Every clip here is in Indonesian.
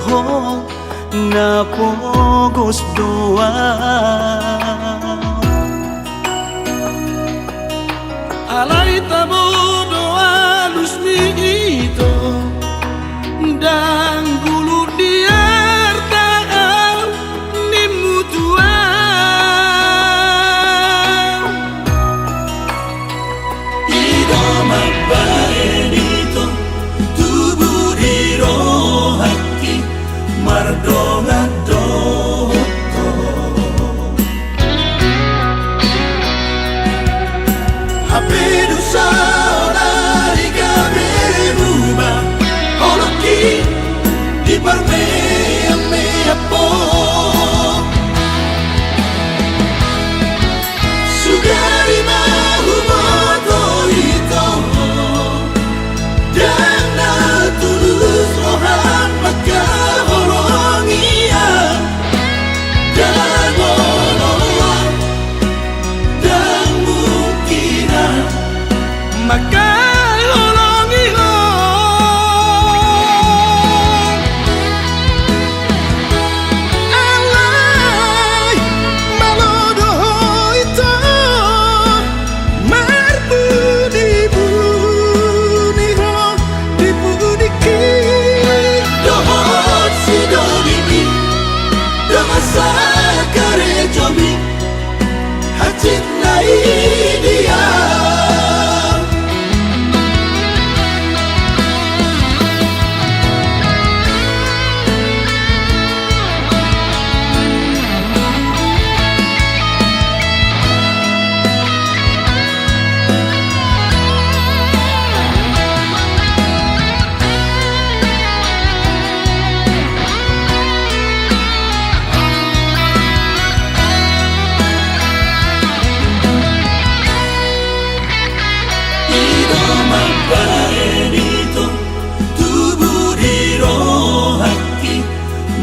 doho na pogos doa. Alay tabo doa lusmi ito dan gulu diar taal ni mutua. Ido mabae dito tubuh di roh hati mardonga doto. Hapedu saona di kaberuba oloki di parmea mea po. Sugari mahu moto ito dan na tulus rohan maka horongia dan nolong dan mungkinan Maka holongi ho alay malodo ito marbudi buni ho dibudi ki dohot si dogimi damasa kare jomi hacit nai dia.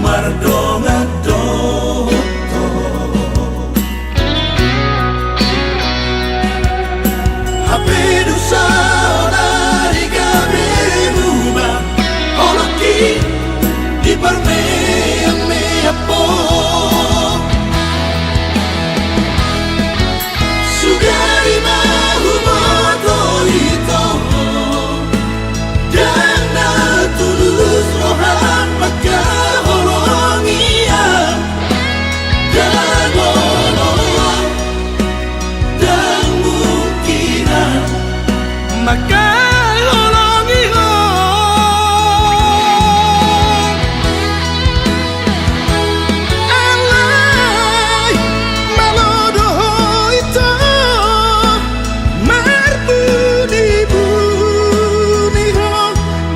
Mardonga doto hapedu saona di kaberuba oloki di parmea mea po. Sugari mahu moto ito dan na tulus rohan maka dan nolong dan mungkinan Maka holongi ho alay malodo ito marbudi buni ho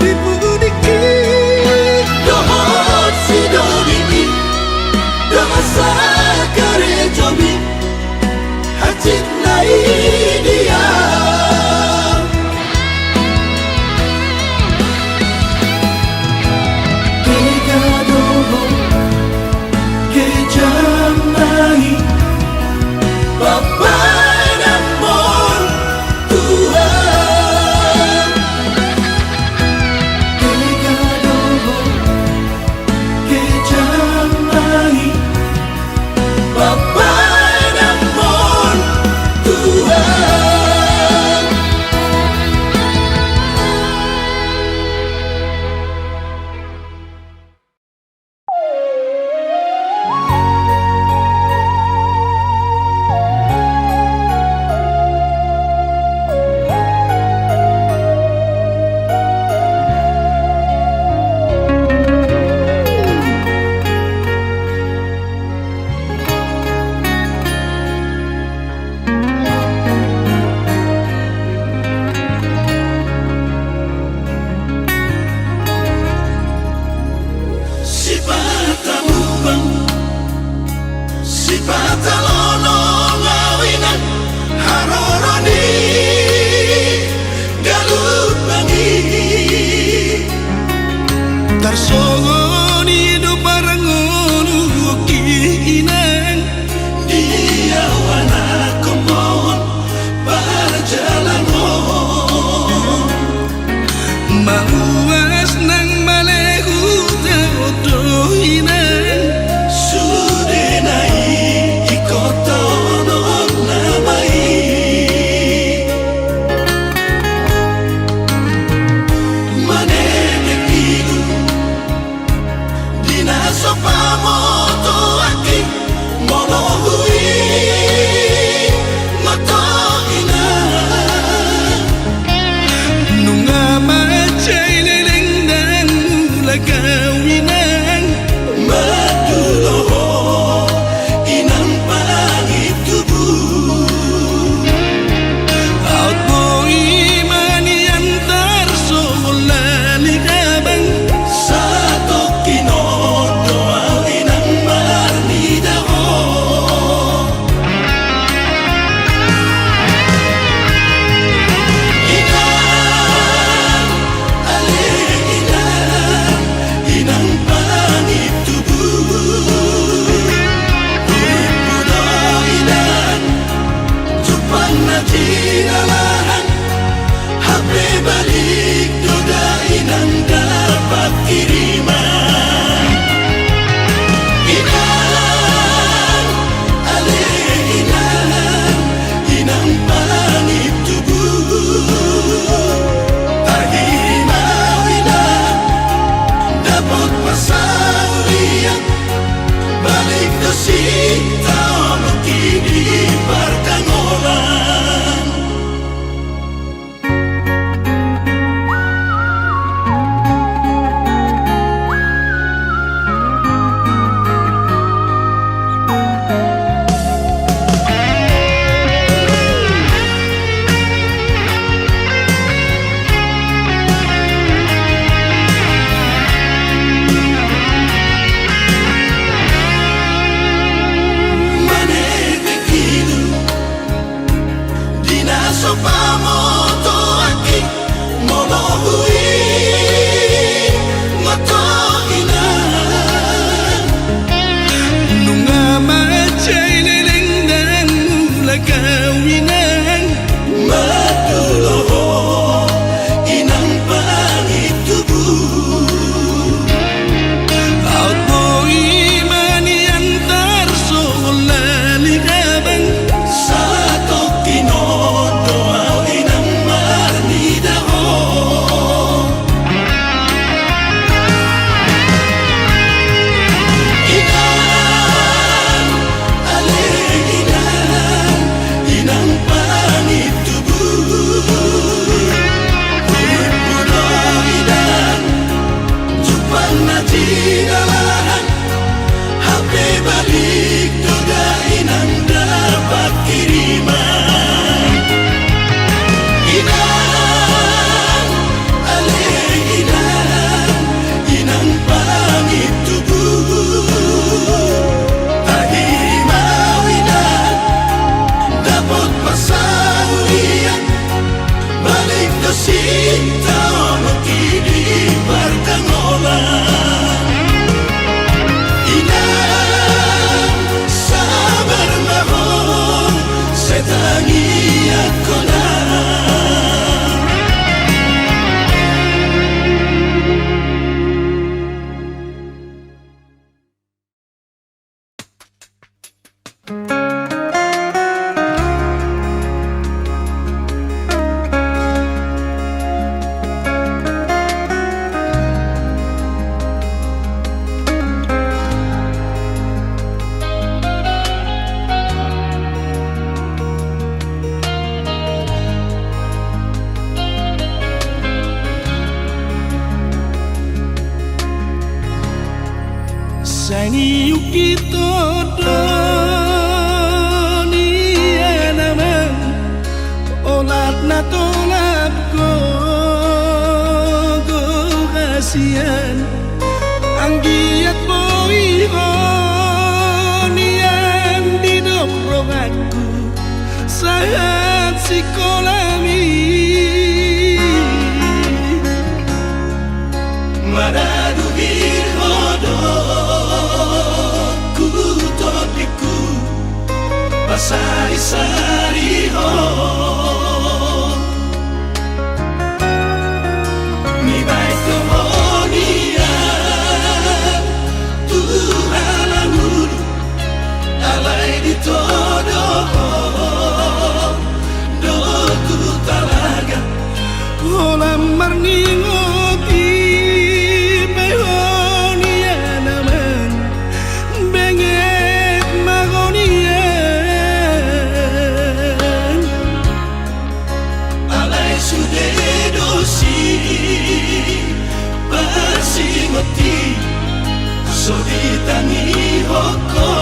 dibudi ki dohot si dogimi damasa kare jomi hacit nai dia. Tega doho kejam nai Bapa namon Tuhan. Tega doho kejam nai Bapa namon Tuhan. Mahuas ng malehu tidaklah HP balik dodain dapat kiriman inang ale inang pamit tubuh tahiri mau inang dapat pasaurian balik do sinta ono kini partangolan inang sabar mahon setangi aku Sangi yuki todo ni naman olat na tolap ko kasihan ang giat mo niyan didorong aku saat si kolami maraduhir hodor pasari-sari ho mi baik kemonian Tuhan amur alai di todo doku talaga olam marningoti behonia naman benget magonia sudah dosi pasti mati so ditangi hoko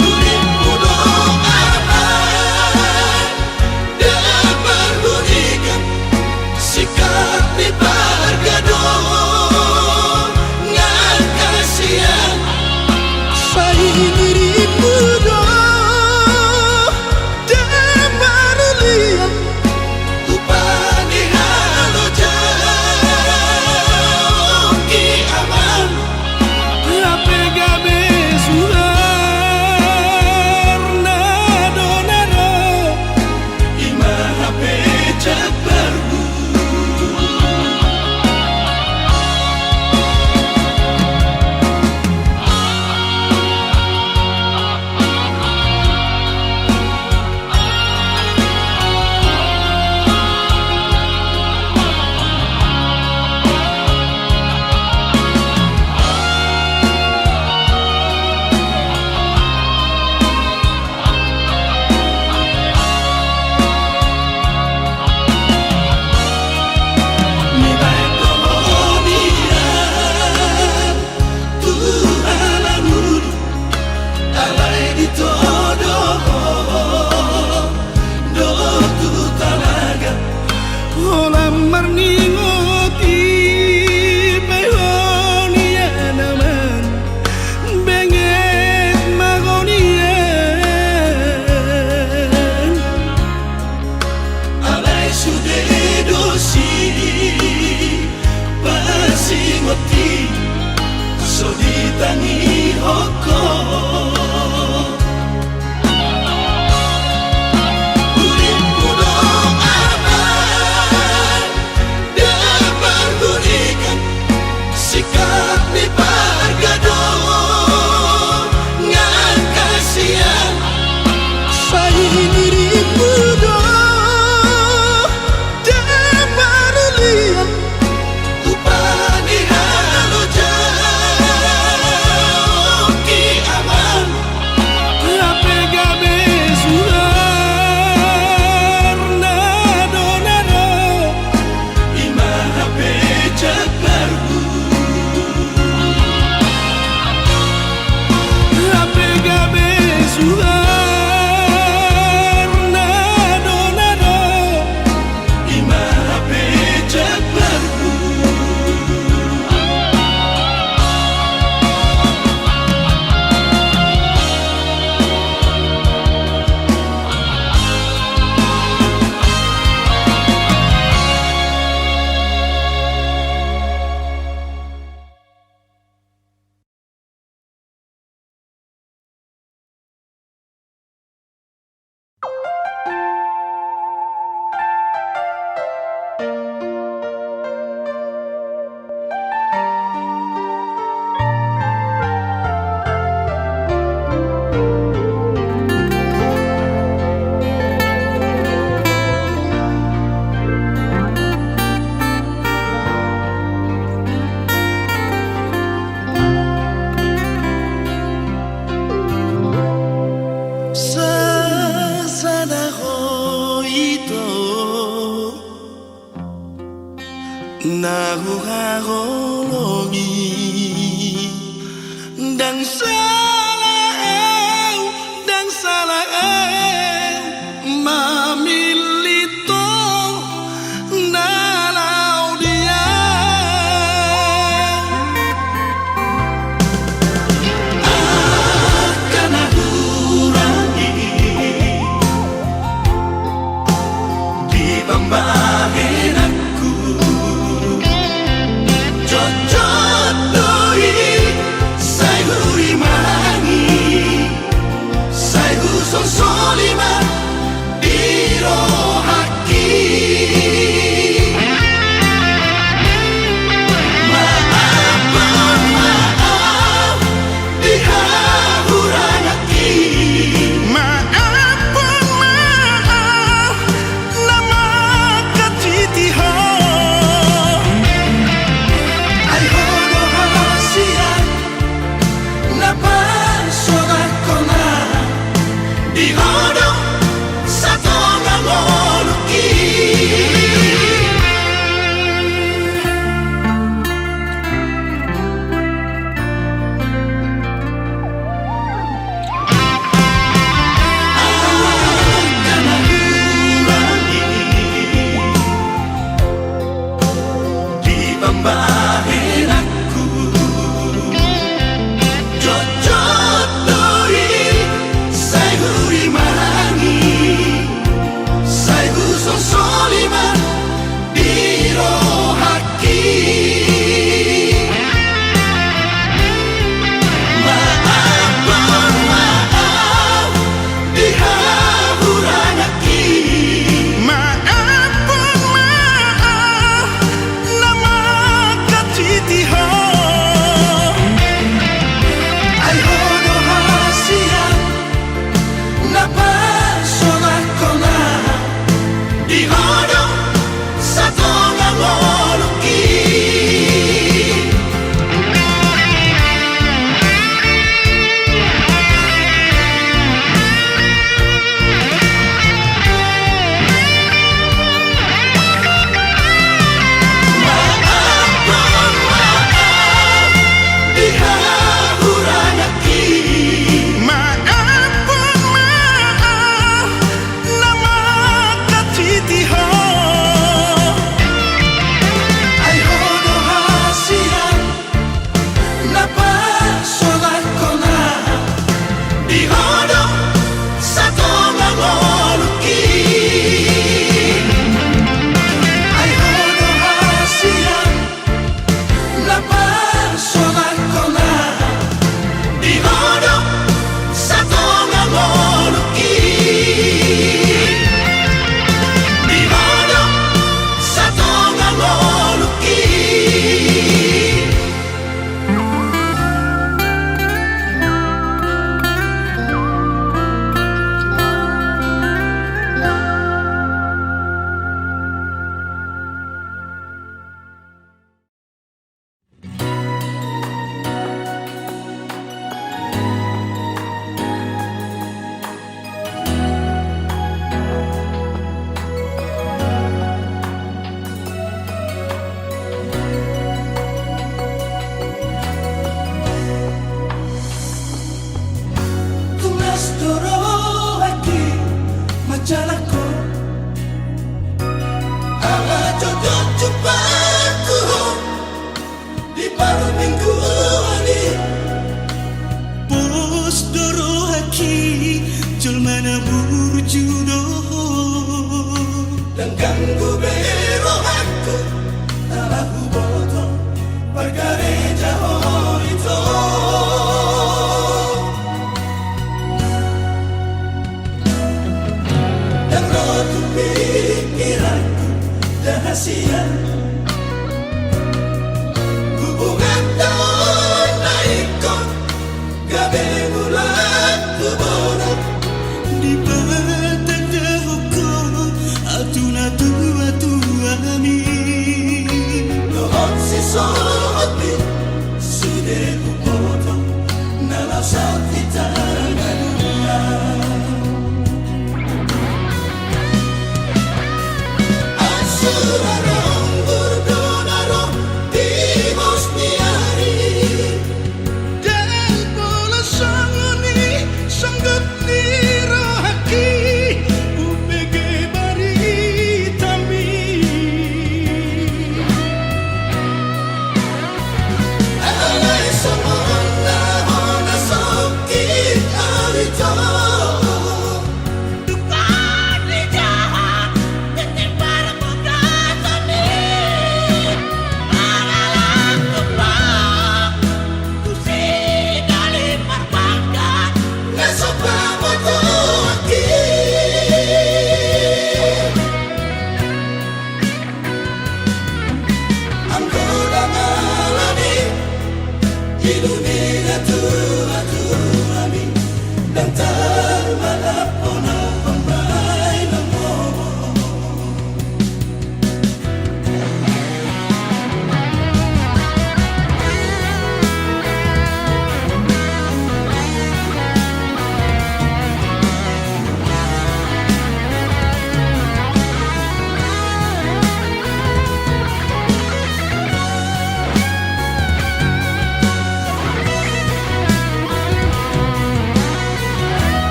uripku doakan dapat berikan sikap di pargadon ngan kasihan sai dirimu tangi hoko uripku doakan dapat berikan sikap di pargadon ngan kasihan sai dirimu dapat lihat upani halo jauh ki aman nahuhahologi dan salah mamilito nalau dia akan aku rangi di pembagian aku cocok doi saya huri mangi saya huson solima biro haki maaf dihahurangaki maafun maaf nama katitiho ay hono hasia napasodakona di hono satu ngangoluki akan aku rangi di pembagian aku cocok doi saya huri mangi saya huson solima biro haki maaf dihahurangaki maafun maaf nama katitiho ay hono hasia napasodakona di hono satu ngangoluki dihahurangaki maafun maaf nama katitiho ay hono hasia napasodakona di hono satu ngangoluki ay hono hasia napasodakona di hono satu ngangoluki di hono satu ngangoluki tunas doro haki majalahku ala jodoh jumpaku di paruh minggu ini Bos doro haki julmana burjudo dan ganggu bero aku aku bodoh perkara jauh itu dan rotu pikiranku rahasia hubungan tahun naikon gabe bulan kubodoh di batanda hukum atuna tua ami Dohon si sohotmi sudah kupotong nalau saat kita ngadunia Asurarong burdona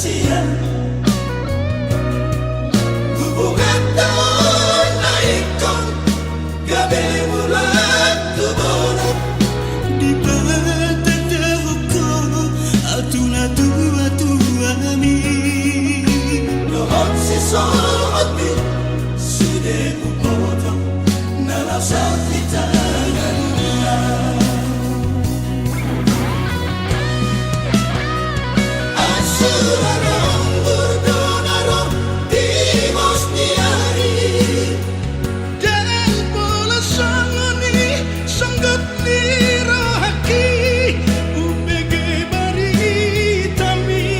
sia-sia. Hubungan tahun naikkan gabe mulat tubono Di batata hoko atuna tua ami Nohon si sohot mi sude upoto nalasat di tangannya. Asurarong burdonarong di Bosniari. Dan bola sangoni sanggut ni rohaki ubege bari tami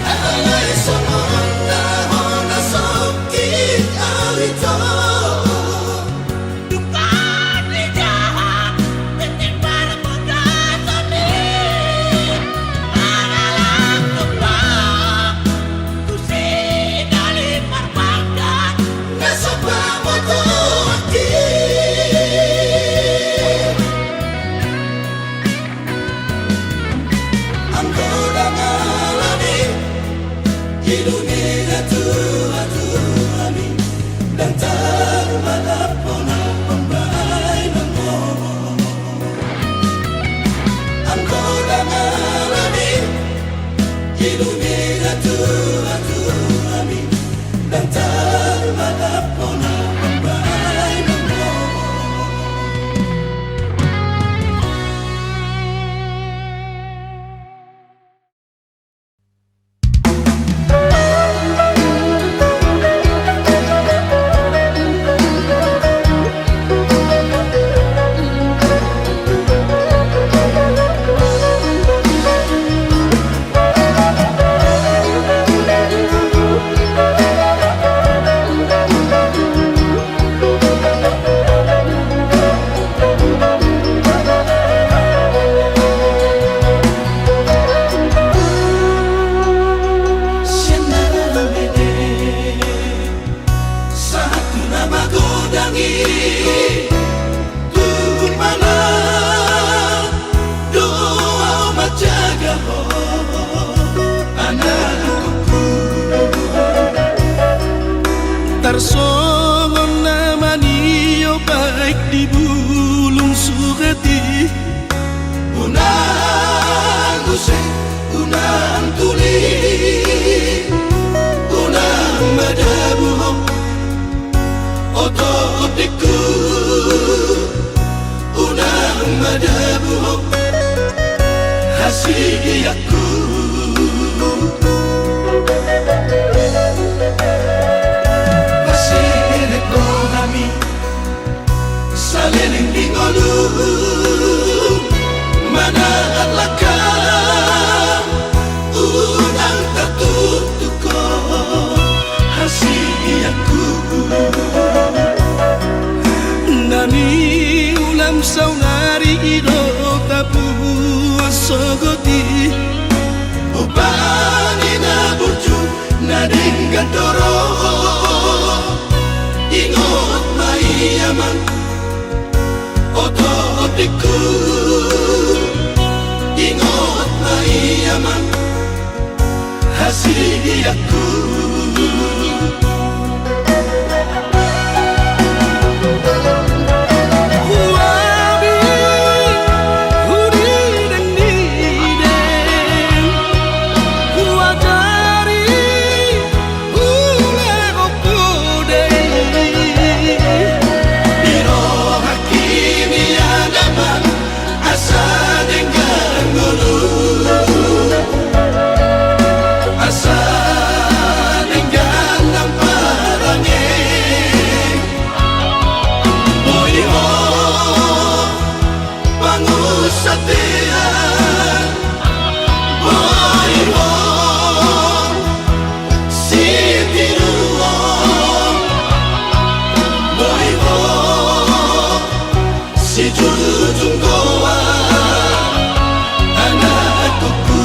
Alay samona hona sakit alito. Dukaan di jahat, penting para muda tani. Analang tumpah, kusi dari perbankan. Nasa pamoto aki. Ang kodang alani Ilunia tua-tuami Dan termalapon ang pambahay ng mo. Ang kodang alani Ilunia tua-tuami Dan termalapon ang pambahay ng mo. Satu nama godangi Tuhan mana doa majaga ho anakku. Tarsongon naman iyo baik di bulung sugati Unang usai, unang tuli, unang madabuhok ototiku, unang madabuhok hasiyaku. Pasilik ko kami sa liling dingolu Manaat lakang unang tatutu ko hasiyaku. Nani ulam saunari ido tapu asogoti Ubani na burju na dinggandoro Ingot maiyaman ototiku. Ingot maiyaman hasiyaku. Huabi huri dan niden huadari ule opudei Biro hakimi adaman asa dengan gulu. Asa dengan lamparangnya Boy ho pangusatian. Boy ho sitiruan. Boy ho si jujung goa anakku.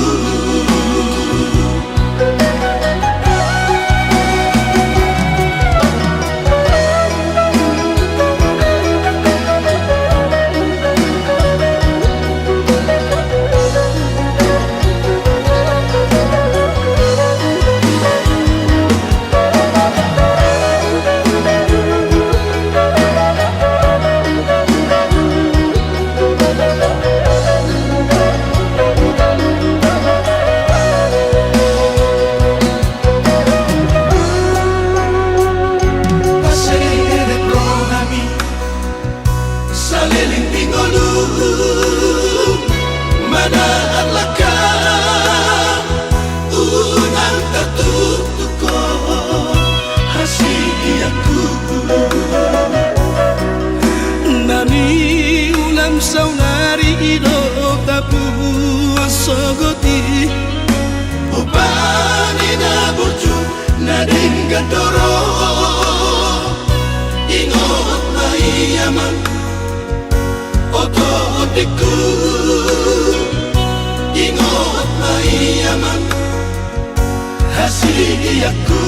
sogoti Upani na burju na dengan doro Ingot maiyaman Oto otiku Ingot maiyaman Hasiyaku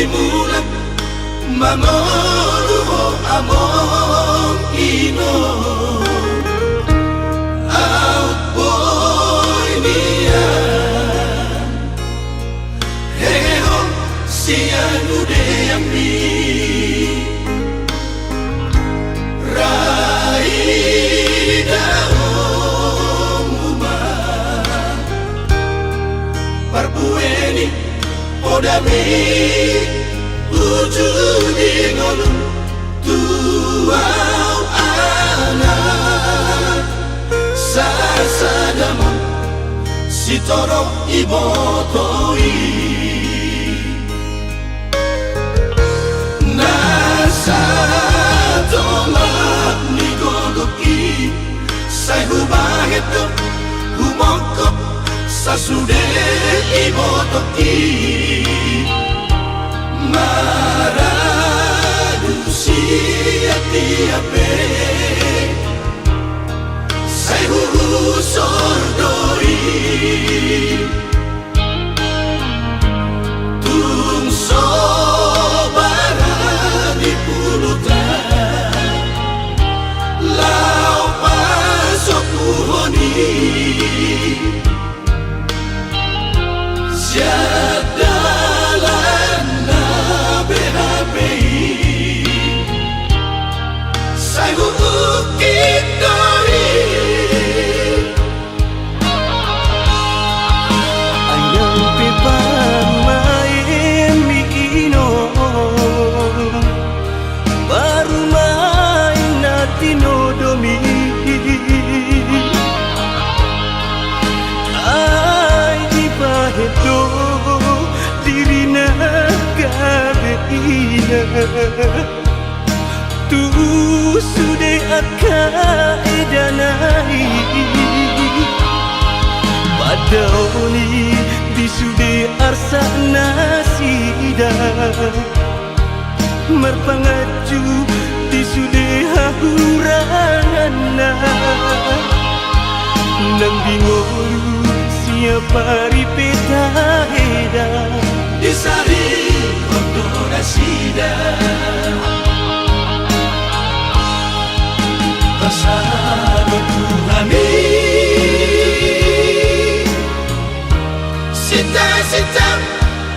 Mulat mamoluho among ino Out boy niya Heho siyan udeyami Raida omuma Parbueni Podami Ujudi ngolu Tuau anak Sasadamo Sitoro ibotoi Nasa tomat nigogoki Sai hubaheto humongkop Sasude ibotoki Maradusi ati-ape Sai sordoi Tungso bara di pulutan Lau pasok puhoni Siadalan na BHPI Sai ukit doi Ayang pipan main mikino Baru main natino domi Ay di pahedo dirina kabeina Tu sude akaedanai Padauni di sude arsa nasida Merpangaju di sude hahura Nang bingung siapa ripeta heda Di sari kondora sida Kasado Tuhani Sita-sita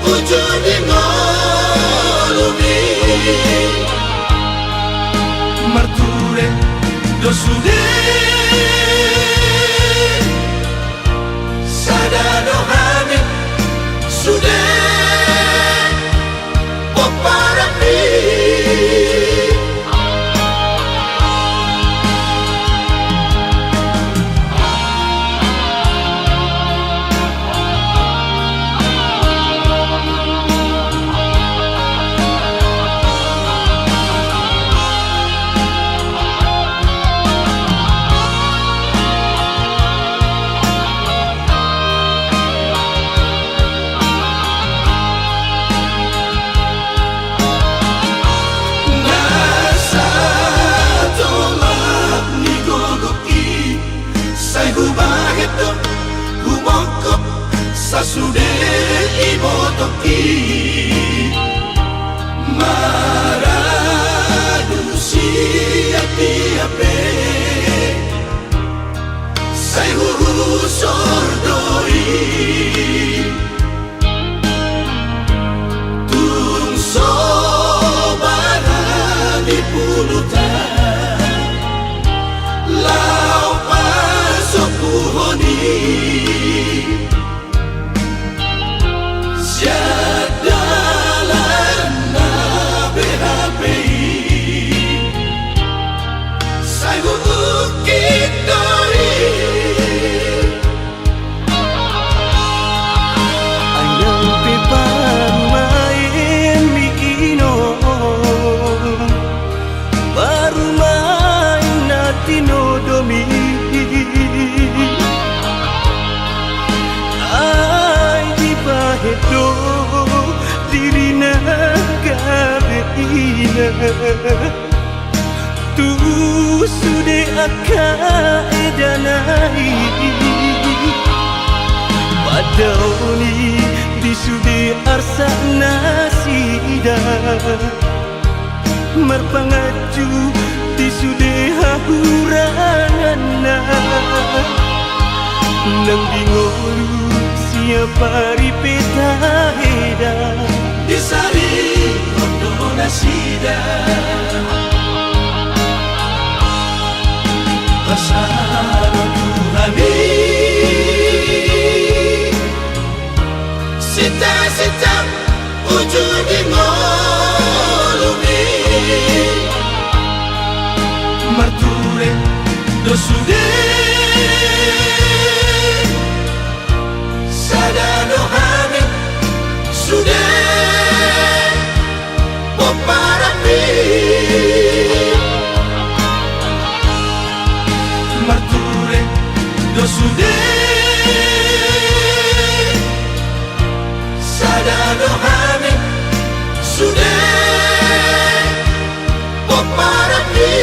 ujung di ngolumi Marture dosude Sadado Hamid sudah Poparapi Sasude ibotoki Maradusi ati-ape Say sordoi Tung sobara di pulutan Lau pasok puhoni Siadalan na BHPI Say ukit doi Ayang pepamain mikino Baru main natino domi Hedo dirina gabeina tu sude aka edanai Padauni di sude arsa nasida Marpangaju di sude hahuranana Nang bingolu siapa ripeta heda Di sari kondona sida Pasado Tuhani Sita-sita ujung di ngolumi Marture dosude Sadado Hamid sudah Poparapi Marture dosude Sadado Hamid sudah Poparapi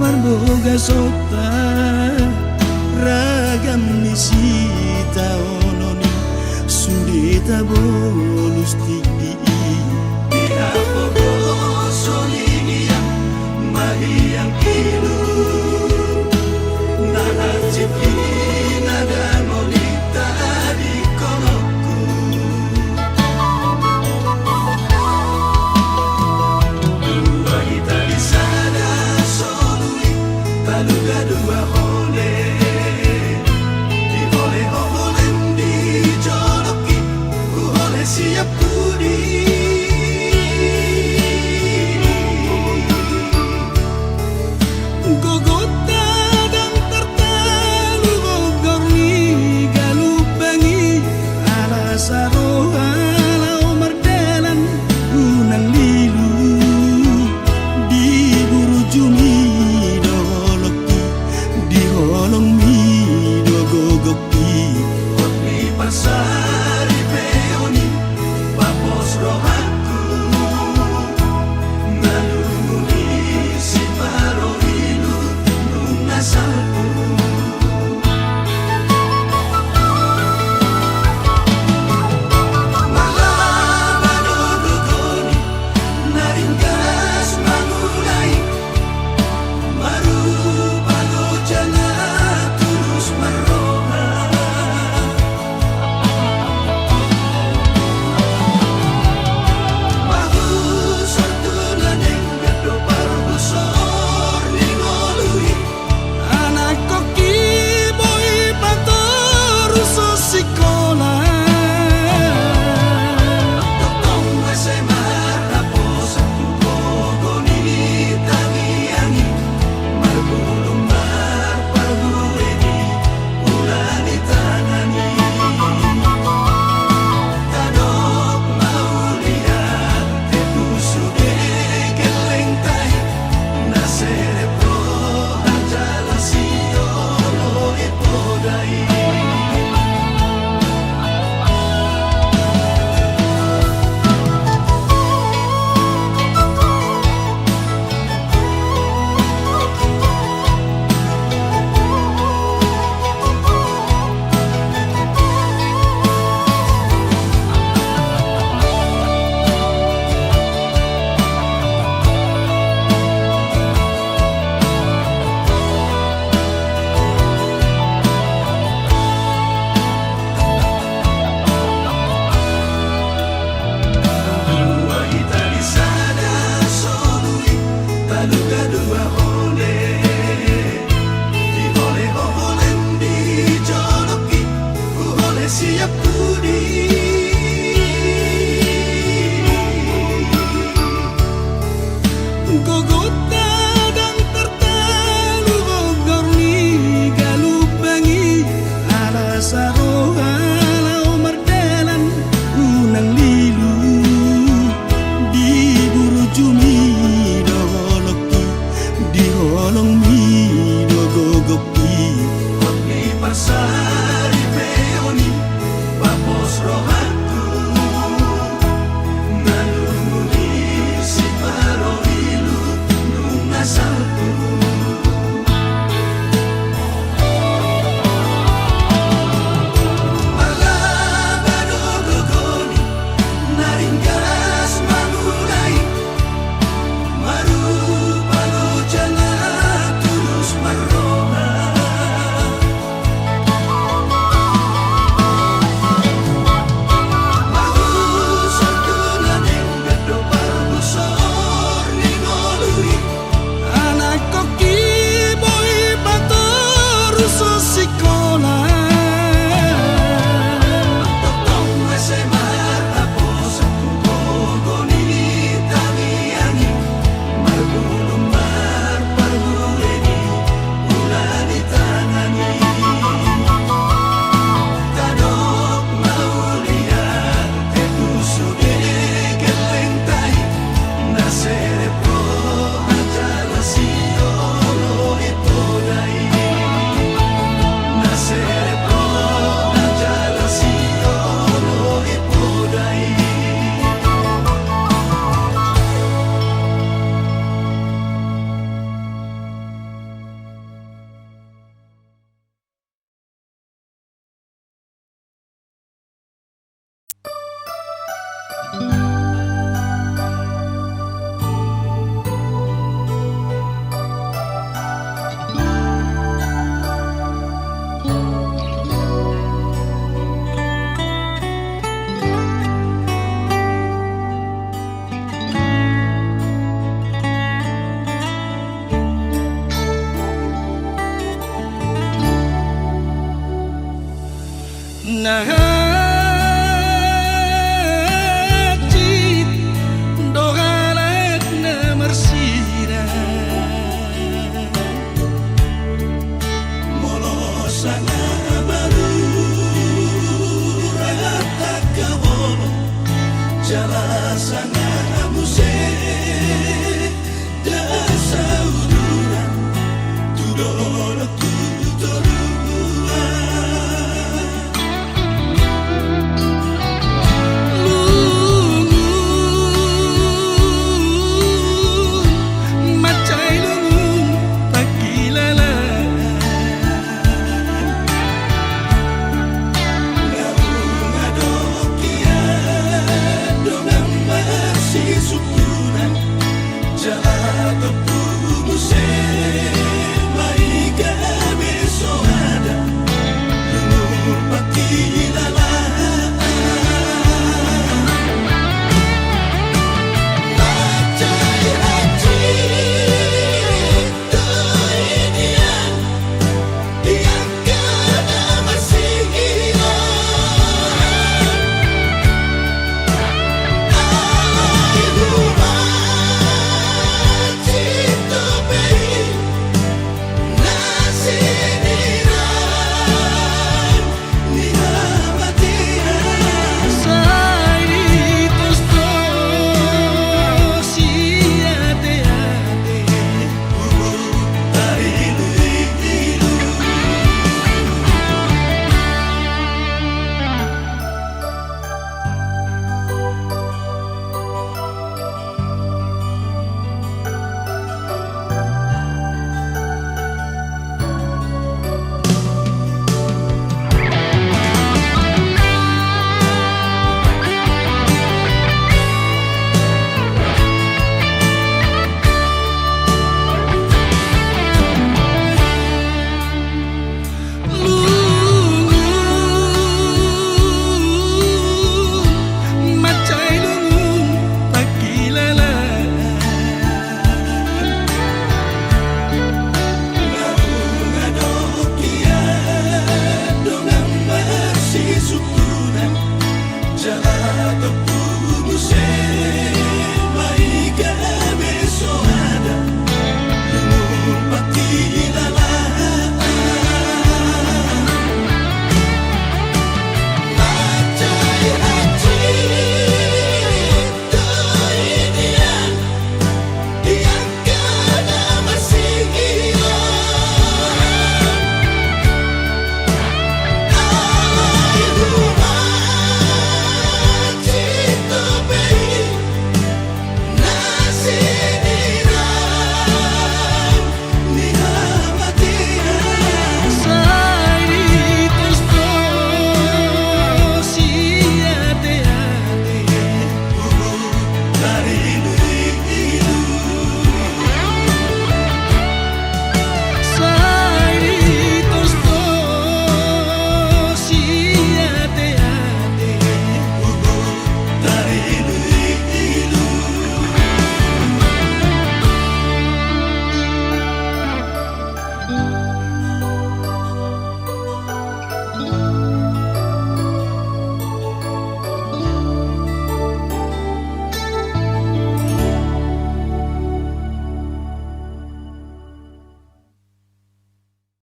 parboga sota ragam nisita ononi sudeta bonus tiga